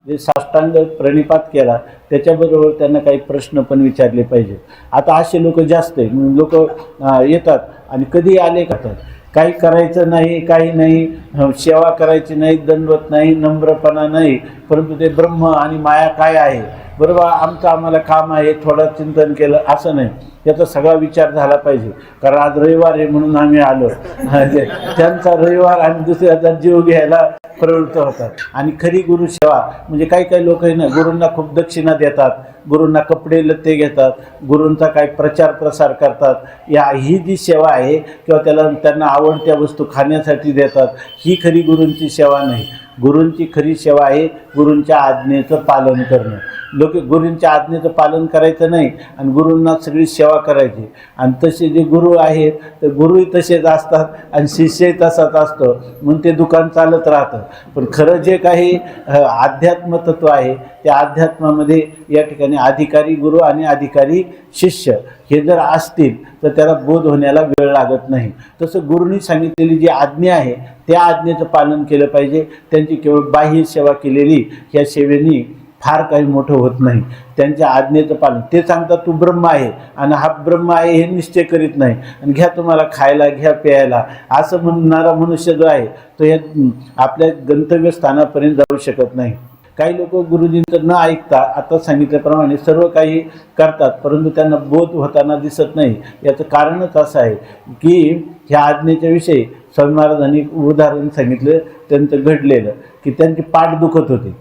जे साष्टांग प्रणिपात केला त्याच्याबरोबर त्यांना काही प्रश्न पण विचारले पाहिजे. आता असे लोक जास्त आहे, लोक येतात आणि कधी आले का तर काही करायचं नाही, काही नाही, सेवा करायची नाही, दंडवत नाही, नम्रपणा नाही, परंतु ते ब्रह्म आणि माया काय आहे बरोबर आमचं आम्हाला काम आहे, थोडं चिंतन केलं असं नाही. याचा सगळा विचार झाला पाहिजे. कारण आज रविवार आहे म्हणून आम्ही आलो, त्यांचा रविवार आणि दुसऱ्याचा जीव घ्यायला प्रवृत्त होतात. आणि खरी गुरुसेवा म्हणजे काही काही लोक आहे ना, गुरूंना खूप दक्षिणा देतात, गुरूंना कपडे लत्ते घेतात, गुरूंचा काही प्रचार प्रसार करतात. ही जी सेवा आहे किंवा त्यांना आवडत्या वस्तू खाण्यासाठी देतात, ही खरी गुरूंची सेवा नाही. गुरूंची खरी सेवा आहे गुरूंच्या आज्ञेचं पालन करणं. लोक गुरूंच्या आज्ञेचं पालन करायचं नाही आणि गुरूंना सगळी सेवा करायची. आणि तसे जे गुरु आहेत तर गुरुही तसेच असतात आणि शिष्यही तसाच असतो, म्हणून ते दुकान चालत राहतं. पण खरं जे काही अध्यात्म तत्व आहे त्या अध्यात्मामध्ये या ठिकाणी अधिकारी गुरु आणि अधिकारी शिष्य हे जर असतील तर त्याला बोध होण्याला वेळ लागत नाही. तसं गुरूंनी सांगितलेली जी आज्ञा आहे त्या आज्ञेचं पालन केलं पाहिजे. त्यांची केवळ बाह्य सेवा केलेली ह्या सेवेनी फार काही मोठं होत नाही. त्यांच्या आज्ञेचं पालन, ते सांगतात तू ब्रह्म आहे आणि हा ब्रह्म आहे हे निश्चय करीत नाही आणि घ्या तुम्हाला खायला, घ्या प्यायला असं म्हणणारा मनुष्य जो आहे तो या आपल्या गंतव्यस्थानापर्यंत जाऊ शकत नाही. काही लोक गुरुजींचं न ऐकता आता सांगितल्याप्रमाणे सर्व काही करतात, परंतु त्यांना बोध होताना दिसत नाही. याचं कारणच असं आहे की ह्या आज्ञेच्या विषयी स्वामी महाराजांनी उदाहरण सांगितलं त्यांचं घडलेलं, की त्यांची पाठ दुखत होती.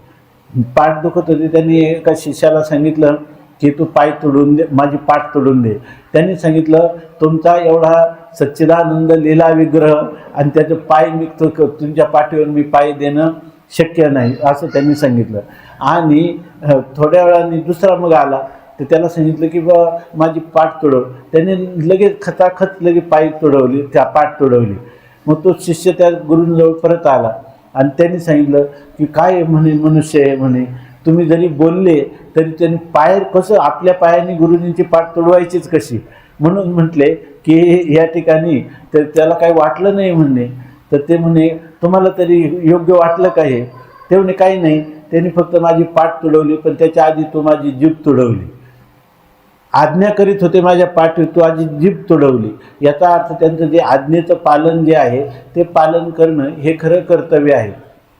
त्यांनी एका शिष्याला सांगितलं की तू पाय तोडून दे, माझी पाठ तोडून दे. त्यांनी सांगितलं तुमचा एवढा सच्चिदानंद लीला विग्रह आणि त्याचे पाय मी तुमच्या पाठीवर मी पाय देणं शक्य नाही असं त्यांनी सांगितलं. आणि थोड्या वेळाने दुसरा मग आला तर त्याला सांगितलं की बा माझी पाठ तोडव. त्याने लगेच खचाखच लगेच पाय तोडवली, त्या पाठ तोडवली. मग तो शिष्य त्या गुरूंजवळ परत आला आणि त्यांनी सांगितलं की काय म्हणे मनुष्य आहे म्हणे, तुम्ही जरी बोलले तरी त्यांनी पाय कसं आपल्या पायाने गुरुजींची पाठ तोडवायचीच कशी. म्हणून म्हटले की या ठिकाणी तर त्याला काही वाटलं नाही म्हणणे. तर ते म्हणे तुम्हाला तरी योग्य वाटलं का हे. ते म्हणे काही नाही, त्यांनी फक्त माझी पाठ तोडवली, पण त्याच्या आधी तू माझी जीभ तोडवली. आज्ञा करीत होते माझ्या पाठीवर, तू आधी जीभ तोडवली. याचा अर्थ त्यांचं जे आज्ञेचं पालन जे आहे ते पालन करणं हे खरं कर्तव्य आहे.